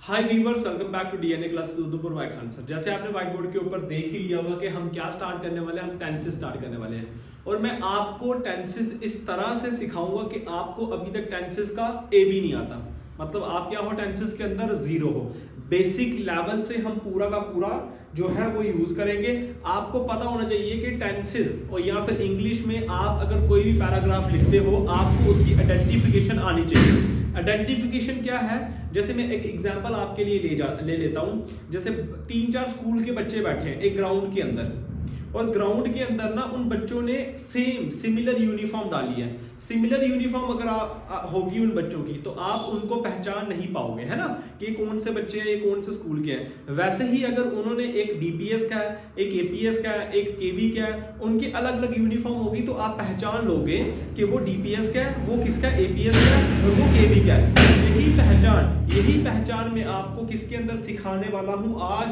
Hi viewers, welcome back to DNA classes Udaipur by Khan sir. जैसे आपने white board के ऊपर देख ही लिया होगा कि हम क्या स्टार्ट करने वाले हैं, हम टेंसेस स्टार्ट करने वाले हैं। और मैं आपको टेंसेस इस तरह से सिखाऊंगा कि आपको अभी तक टेंसेस का ए भी नहीं आता। मतलब आप क्या हो, टेंसेस के अंदर जीरो हो। बेसिक लेवल से हम पूरा का पूरा जो है वो यूज करेंगे। आपको पता होना चाहिए कि टेंसेस और या फिर इंग्लिश में आप अगर कोई भी पैराग्राफ लिखते हो, आपको उसकी आइडेंटिफिकेशन आनी चाहिए। आइडेंटिफिकेशन क्या है, जैसे मैं एक एग्जांपल आपके लिए ले लेता हूं। जैसे 3-4 स्कूल के बच्चे बैठे हैं एक ग्राउंड के अंदर, और ग्राउंड के अंदर ना उन बच्चों ने सिमिलर यूनिफॉर्म डाली है। सिमिलर यूनिफॉर्म अगर होगी उन बच्चों की, तो आप उनको पहचान नहीं पाओगे, है ना, कि ये कौन से बच्चे हैं, ये कौन से स्कूल के हैं। वैसे ही अगर उन्होंने एक डीपीएस का है, एक एपीएस का है, एक केवी का है, उनकी अलग अलग यूनिफॉर्म होगी, तो आप पहचान लोगे कि वो डीपीएस का है, वो किसका एपीएस का है और वो केवी का है। यही पहचान मैं आपको किसके अंदर सिखाने वाला हूं आज,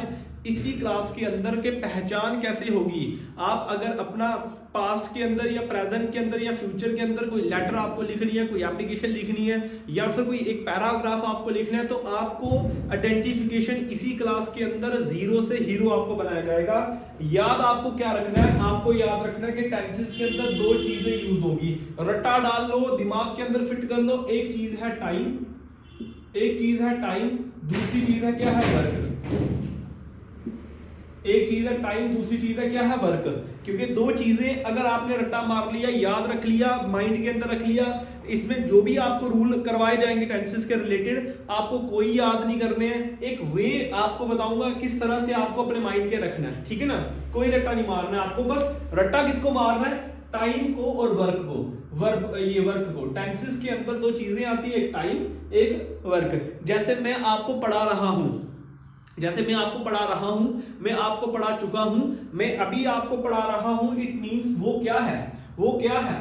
इसी क्लास के अंदर के पहचान कैसे होगी। आप अगर अपना पास्ट के अंदर या प्रेजेंट के अंदर या फ्यूचर के अंदर कोई लेटर आपको लिखनी है, कोई एप्लीकेशन लिखनी है, या फिर कोई एक पैराग्राफ आपको लिखना है, तो आपको आइडेंटिफिकेशन इसी क्लास के अंदर जीरो से हीरो आपको बनाया जाएगा। याद आपको क्या रखना है, आपको याद रखना है कि टेंसेस के अंदर दो चीजें यूज होगी। रट्टा डाल लो, दिमाग के अंदर फिट कर लो। एक चीज है टाइम, दूसरी चीज है क्या है वर्क। एक चीज है टाइम, दूसरी चीज है क्या है वर्क। क्योंकि दो चीजें अगर आपने रट्टा मार लिया, याद रख लिया, माइंड के अंदर रख लिया, इसमें जो भी आपको रूल करवाए जाएंगे टेंसेस के रिलेटेड, आपको कोई याद नहीं करने हैं। एक वे आपको बताऊंगा किस तरह से आपको अपने माइंड के रखना है, ठीक है ना। कोई रट्टा नहीं मारना है आपको, बस रट्टा किसको मारना है, टाइम को और वर्क को। वर्क को टेंसेस के अंदर दो चीजें आती है, एक टाइम एक वर्क। जैसे मैं आपको पढ़ा रहा हूं, मैं आपको पढ़ा चुका हूं, मैं अभी आपको पढ़ा रहा हूं, इट मींस वो क्या है।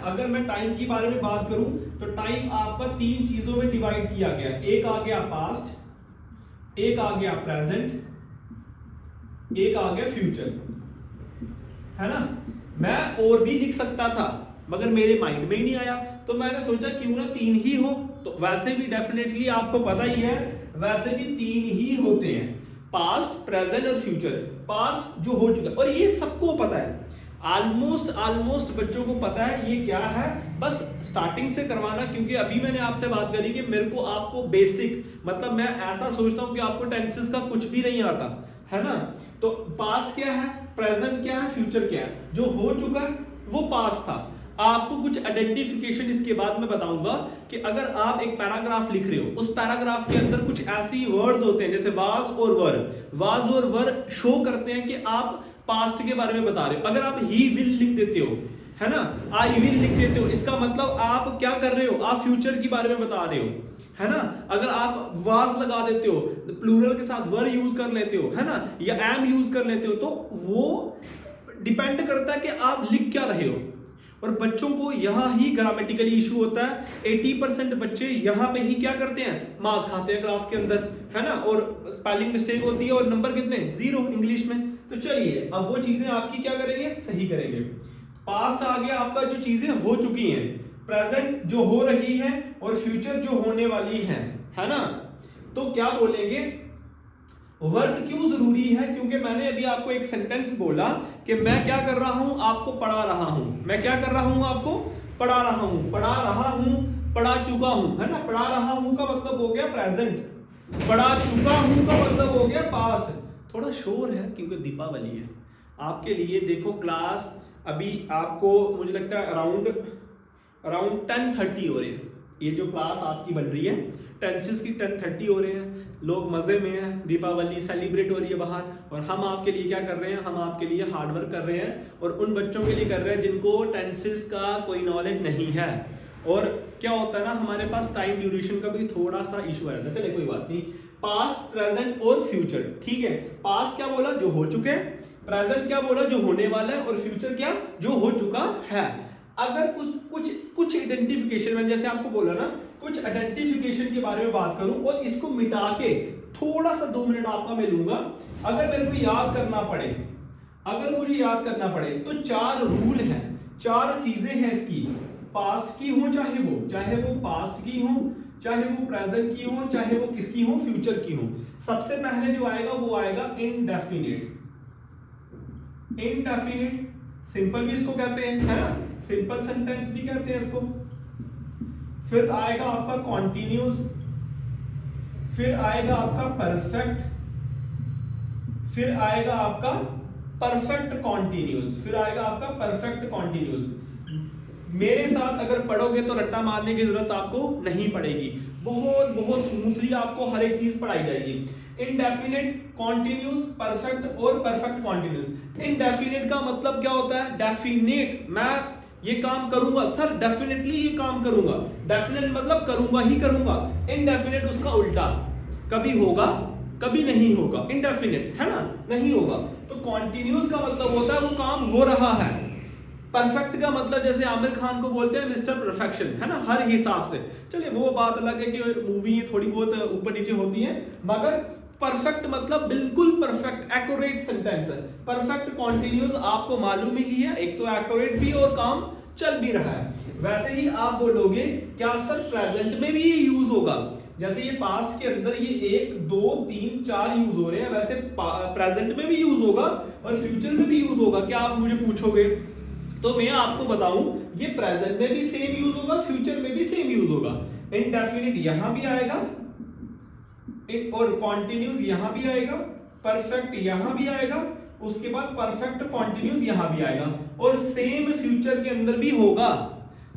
अगर मैं टाइम के बारे में बात करूं तो टाइम आपका 3 चीजों में डिवाइड किया गया। एक आ गया पास्ट, एक आ गया प्रेजेंट, एक आ गया फ्यूचर, है ना। मैं और भी लिख सकता था मगर मेरे माइंड में ही नहीं आया, तो मैंने सोचा क्यों ना 3 ही हो। तो वैसे भी डेफिनेटली आपको पता ही है, वैसे भी 3 ही होते हैं, पास्ट प्रेजेंट और फ्यूचर। पास्ट जो हो चुका, और ये सबको पता है, ऑलमोस्ट बच्चों को पता है ये क्या है। बस स्टार्टिंग से करवाना, क्योंकि अभी मैंने आपसे बात करी कि मेरे को आपको बेसिक, मतलब मैं ऐसा सोचता हूं कि आपको टेंसेस का कुछ भी नहीं आता, है ना। तो पास्ट क्या है, प्रेजेंट क्या है, फ्यूचर क्या है। जो हो चुका है वो पास्ट था। आपको कुछ आइडेंटिफिकेशन इसके बाद मैं बताऊंगा कि अगर आप एक पैराग्राफ लिख रहे हो, उस पैराग्राफ के अंदर कुछ ऐसी वर्ड्स होते हैं जैसे वाज और वर शो करते हैं कि आप पास्ट के बारे में बता रहे हो। अगर आप ही विल लिख देते हो, है ना, आई विल लिख देते हो, इसका मतलब आप क्या कर रहे हो, आप फ्यूचर के बारे में बता रहे हो, है ना। अगर आप वाज लगा देते हो, प्लूरल के साथ वर यूज कर लेते हो, है ना, या एम यूज कर लेते हो, तो वो डिपेंड करता है कि आप लिख क्या रहे हो। और बच्चों को यहां ही ग्रामेटिकली इशू होता है। 80% बच्चे यहां पे ही क्या करते हैं, मार खाते हैं क्लास के अंदर, है ना, और स्पेलिंग मिस्टेक होती है, और नंबर कितने, 0 इंग्लिश में। तो चलिए अब वो चीजें आपकी क्या करेंगे, सही करेंगे। पास्ट आ गया आपका, जो चीजें हो चुकी हैं, प्रेजेंट जो हो रही है, और फ्यूचर जो होने वाली है ना। तो क्या बोलेंगे, वर्क क्यों जरूरी है, क्योंकि मैंने अभी आपको एक सेंटेंस बोला कि मैं क्या कर रहा हूं, आपको पढ़ा रहा हूं। मैं क्या कर रहा हूं, आपको पढ़ा रहा हूं, पढ़ा चुका हूं, है ना। पढ़ा रहा हूं का मतलब हो गया प्रेजेंट, पढ़ा चुका हूं का मतलब हो गया पास्ट। थोड़ा शोर है क्योंकि दीपावली है आपके लिए। देखो क्लास अभी आपको मुझे लगता है अराउंड 10:30 हो रहे हैं। ये जो क्लास आपकी बन रही है टेंसेस की, 10:30 हो रहे हैं, लोग मजे में हैं, दीपावली सेलिब्रेट हो रही है बाहर, और हम आपके लिए क्या कर रहे हैं, हम आपके लिए हार्डवर्क कर रहे हैं, और उन बच्चों के लिए कर रहे हैं जिनको टेंसेस का कोई नॉलेज नहीं है। और क्या होता है ना, हमारे पास टाइम ड्यूरेशन का भी थोड़ा सा इशू आ जाता है। चलिए कोई बात नहीं, पास्ट प्रेजेंट और फ्यूचर, ठीक है। पास्ट क्या बोला, जो हो चुके, प्रेजेंट क्या बोला, जो होने वाला है, और फ्यूचर क्या, जो हो चुका है। अगर कुछ आइडेंटिफिकेशन, मैंने जैसे आपको बोला ना, कुछ आइडेंटिफिकेशन के बारे में बात करूं और इसको मिटा के थोड़ा सा 2 मिनट आपका मैं लूंगा। अगर मेरे को याद करना पड़े, अगर मुझे याद करना पड़े, तो 4 रूल हैं, 4 चीजें हैं इसकी। पास्ट की हो चाहे वो पास्ट की हो, चाहे वो प्रेजेंट की हो, चाहे वो किसकी हो, फ्यूचर की हो। सबसे पहले जो आएगा वो आएगा इनडेफिनिट। इनडेफिनिट सिंपल भी इसको कहते हैं, है ना, सिंपल सेंटेंस भी कहते हैं इसको। फिर आएगा आपका कॉन्टिन्यूस, फिर आएगा आपका परफेक्ट, फिर आएगा आपका परफेक्ट कॉन्टिन्यूस, फिर आएगा आपका परफेक्ट कॉन्टिन्यूस। मेरे साथ अगर पढ़ोगे तो रट्टा मारने की जरूरत आपको नहीं पड़ेगी, बहुत बहुत स्मूथली आपको हर एक चीज पढ़ाई जाएगी। इनडेफिनिट, कॉन्टिन्यूस, परफेक्ट और परफेक्ट कॉन्टिन्यूस। इनडेफिनिट का मतलब क्या होता है? डेफिनेट, मैं ये काम करूंगा सर, डेफिनेटली ये काम करूंगा। डेफिनेट मतलब करूंगा ही करूंगा। इनडेफिनिट उसका उल्टा, कभी होगा कभी नहीं होगा। इनडेफिनिट है ना, नहीं होगा। तो कॉन्टिन्यूस का मतलब होता है वो काम हो रहा है। परफेक्ट का मतलब जैसे आमिर खान को बोलते हैं मिस्टर परफेक्शन, है ना, हर हिसाब से। चलिए वो बात अलग है कि मूवी थोड़ी बहुत ऊपर नीचे होती है, मगर परफेक्ट मतलब बिल्कुल परफेक्ट, एक्यूरेट सेंटेंस है। परफेक्ट कॉन्टिन्यूस आपको मालूम ही है, एक तो एक्यूरेट भी और काम चल भी रहा है। वैसे ही आप बोलोगे क्या सर प्रेजेंट में भी ये यूज होगा? जैसे ये पास्ट के अंदर ये 1 2 3 4 यूज हो रहे हैं, वैसे प्रेजेंट में भी यूज होगा और फ्यूचर में भी यूज होगा क्या, आप मुझे पूछोगे? तो मैं आपको बताऊं, ये प्रेजेंट में भी सेम यूज होगा, फ्यूचर में भी सेम यूज होगा। इनडेफिनिट यहां भी आएगा और कॉन्टिन्यूस यहां भी आएगा, परफेक्ट यहां भी आएगा, उसके बाद परफेक्ट कॉन्टिन्यूस यहां भी आएगा और सेम फ्यूचर के अंदर भी होगा।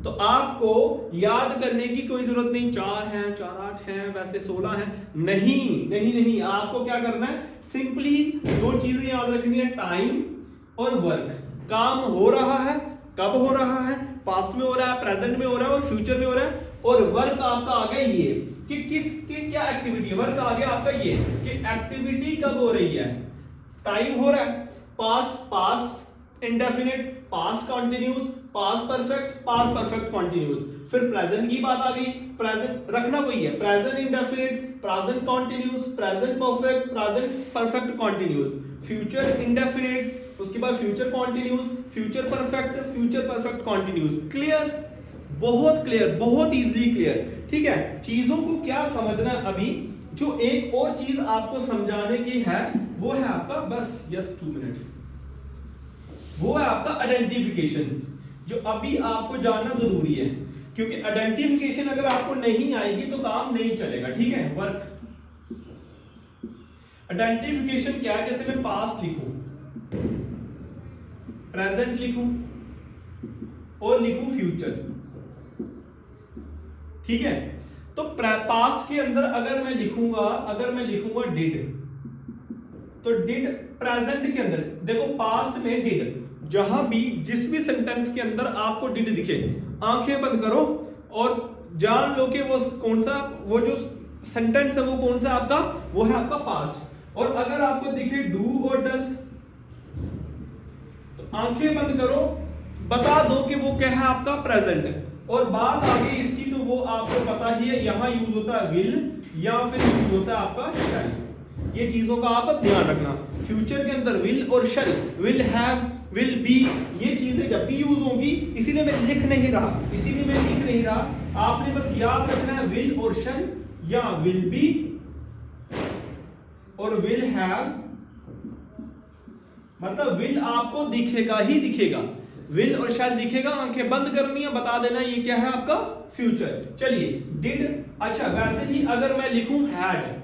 तो आपको याद करने की कोई जरूरत नहीं, 4 है 4 8 है वैसे 16 है, नहीं नहीं नहीं। आपको क्या करना है, सिंपली 2 चीजें याद रखनी है, टाइम और वर्क। काम हो रहा है, कब हो रहा है, पास्ट में हो रहा है, प्रेजेंट में हो रहा है और फ्यूचर में हो रहा है। और वर्क आपका आ गया ये कि किसकी क्या एक्टिविटी है। वर्क आ गया आपका ये कि एक्टिविटी कब हो रही है, टाइम हो रहा है, past indefinite, past continuous, past perfect, past perfect continuous. फिर प्रेजेंट की बात आ गई, प्रेजेंट रखना वही है, present indefinite, present continuous, present perfect, present perfect continuous. Future indefinite, उसके बाद future continuous, future perfect continuous. Clear? बहुत क्लियर, बहुत इजीली क्लियर। ठीक है, चीजों को क्या समझना है अभी, जो एक और चीज आपको समझाने की है वो है आपका, बस यस 2 मिनट, वो है आपका आइडेंटिफिकेशन, जो अभी आपको जानना जरूरी है। क्योंकि आइडेंटिफिकेशन अगर आपको नहीं आएगी तो काम नहीं चलेगा। ठीक है, वर्क आइडेंटिफिकेशन क्या है? जैसे मैं पास्ट लिखूं, प्रेजेंट लिखूं और लिखूं फ्यूचर। ठीक है, तो पास्ट के अंदर अगर मैं लिखूंगा डिड, तो डिड प्रेजेंट के अंदर देखो, पास्ट में डिड, जहां भी जिस भी सेंटेंस के अंदर आपको डिड दिखे, आंखें बंद करो और जान लो कि वो कौन सा, वो जो सेंटेंस है वो कौन सा आपका, वो है आपका पास्ट। और अगर आपको दिखे डू और डज, तो आंखें बंद करो, बता दो कि वो क्या है आपका प्रेजेंट। और बात आ गई इसकी, तो वो आपको पता ही है, यहां यूज होता है विल या फिर यूज होता है आपका शैल। ये चीजों का आप ध्यान रखना। फ्यूचर के अंदर विल और शैल, विल हैव, विल बी, ये चीजें जब भी यूज होंगी, इसीलिए मैं लिख नहीं रहा, आपने बस याद रखना है विल और शैल या विल बी और विल हैव, मतलब विल आपको दिखेगा ही दिखेगा, विल और शैल दिखेगा, आंखें बंद करनी है, बता देना ये क्या है आपका फ्यूचर। चलिए डिड, अच्छा वैसे ही अगर मैं लिखूं हैड,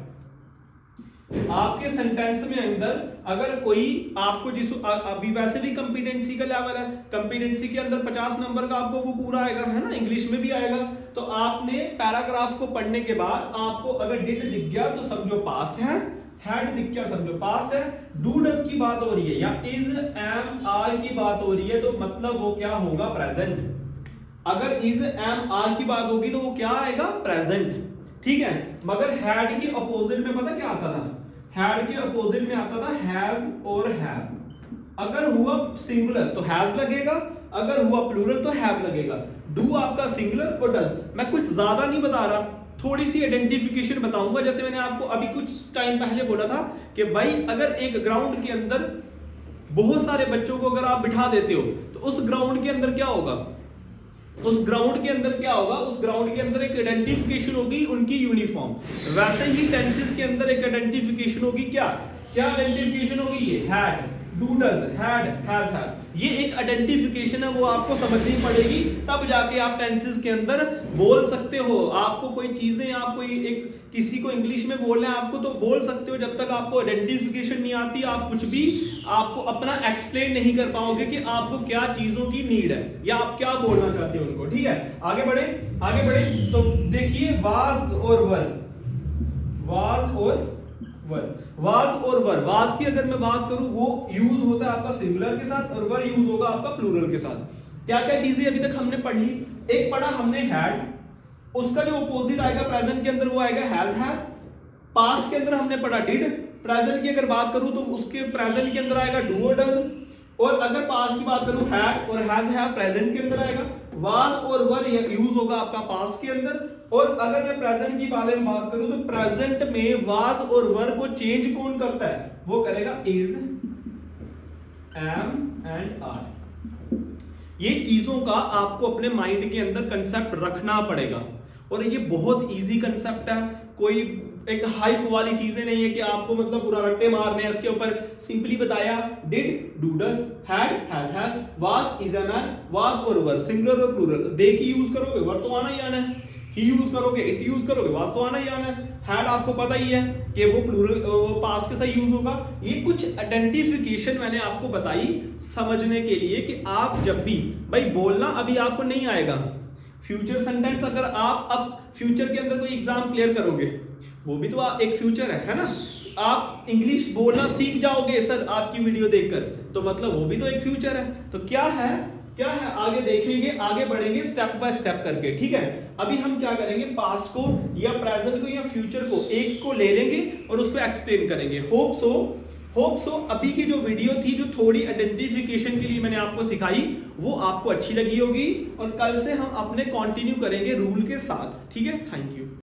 आपके सेंटेंस में अंदर अगर कोई आपको जिस अभी वैसे भी कंपिटेंसी का लेवल है, कंपिटेंसी के अंदर 50 नंबर का आपको वो पूरा आएगा, है ना, इंग्लिश में भी आएगा। तो आपने पैराग्राफ को पढ़ने के बाद आपको अगर डिड दिख गया तो समझो पास्ट है, हैड दिख गया समझो पास्ट है, डू डज की बात हो रही है या इज एम आर की बात हो रही है तो मतलब वो क्या होगा, प्रेजेंट। अगर इज एम आर की बात होगी तो वो क्या आएगा, प्रेजेंट। ठीक है, मगर हैड के अपोजिट में पता क्या आता था, हैड के अपोजिट में आता था हैज और हैव। अगर हुआ सिंगुलर तो हैज लगेगा, अगर हुआ प्लूरल तो हैव लगेगा। डू आपका सिंगुलर और डज। मैं कुछ ज्यादा नहीं बता रहा, थोड़ी सी आइडेंटिफिकेशन बताऊंगा। जैसे मैंने आपको अभी कुछ टाइम पहले बोला था कि भाई अगर एक ग्राउंड के अंदर बहुत सारे बच्चों को अगर आप बिठा देते हो तो उस ग्राउंड के अंदर क्या होगा, उस ग्राउंड के अंदर क्या होगा, उस ग्राउंड के अंदर एक आइडेंटिफिकेशन होगी उनकी यूनिफॉर्म। वैसे ही टेंसेस के अंदर एक आइडेंटिफिकेशन होगी, क्या क्या आइडेंटिफिकेशन होगी, ये had, do does, had, has, had, ये एक आइडेंटिफिकेशन है, वो आपको समझनी पड़ेगी, तब जाके आप टेंसेस के अंदर बोल सकते हो। आपको कोई चीजें, आप कोई एक किसी को इंग्लिश में बोलना है आपको, तो बोल सकते हो, जब तक आपको आइडेंटिफिकेशन नहीं आती आप कुछ भी आपको अपना एक्सप्लेन नहीं कर पाओगे कि आपको क्या चीजों की नीड है या आप क्या बोलना चाहते हो उनको। ठीक है, आगे बढ़े, आगे बढ़े। तो देखिए वाज और वर, वाज और वर, वाज और वर, वाज की अगर मैं बात करूं वो यूज होता है आपका सिंगुलर के साथ और वर यूज होगा आपका प्लूरल के साथ। क्या क्या चीजें अभी तक हमने पढ़ ली, एक पढ़ा हमने हैड, उसका जो अपोजिट आएगा प्रेजेंट के अंदर वो आएगा हैज हैड। पास्ट के अंदर हमने पढ़ा डिड, प्रेजेंट की अगर बात करूं तो उसके प्रेजेंट के अंदर आएगा डू और डज, और अगर पास्ट की बात करूं हैड और हैज हैव प्रेजेंट के अंदर आएगा। वाज और वर यूज होगा आपका पास्ट के अंदर, और अगर मैं प्रेजेंट की बारे में बात करूं तो प्रेजेंट में वाज और वर को चेंज कौन करता है, वो करेगा इज, एम एंड आर। ये चीजों का आपको अपने माइंड के अंदर कंसेप्ट रखना पड़ेगा, और ये बहुत इजी कंसेप्ट है, कोई एक हाइप वाली चीजें नहीं है कि आपको मतलब पूरा रट्टे मारने हैं इसके ऊपर। सिंपली बताया did, do does, had, has had, was, is am an, was और वर सिंगुलर और प्लूरल। दे की यूज करोगे वर तो आना ही आना है, ही यूज करोगे, इट यूज करोगे, वाज तो आना ही आना है, हैड आपको पता ही है कि वो प्लूरल वो पास्ट के साथ यूज होगा। ये कुछ आइडेंटिफिकेशन मैंने आपको बताई समझने के लिए कि आप जब भी भाई बोलना अभी आपको नहीं आएगा, फ्यूचर सेंटेंस अगर आप अब फ्यूचर के अंदर कोई एग्जाम क्लियर करोगे वो भी तो एक फ्यूचर है ना। आप इंग्लिश बोलना सीख जाओगे सर आपकी वीडियो देखकर, तो मतलब वो भी तो एक फ्यूचर है। तो क्या है, क्या है आगे देखेंगे, आगे बढ़ेंगे स्टेप बाय स्टेप करके। ठीक है, अभी हम क्या करेंगे, पास्ट को या प्रेजेंट को या फ्यूचर को एक को ले लेंगे और उसको एक्सप्लेन करेंगे। होप सो अभी की जो वीडियो थी, जो थोड़ी आइडेंटिफिकेशन के लिए मैंने आपको सिखाई, वो आपको अच्छी लगी होगी, और कल से हम अपने कंटिन्यू करेंगे रूल के साथ। ठीक है, थैंक यू।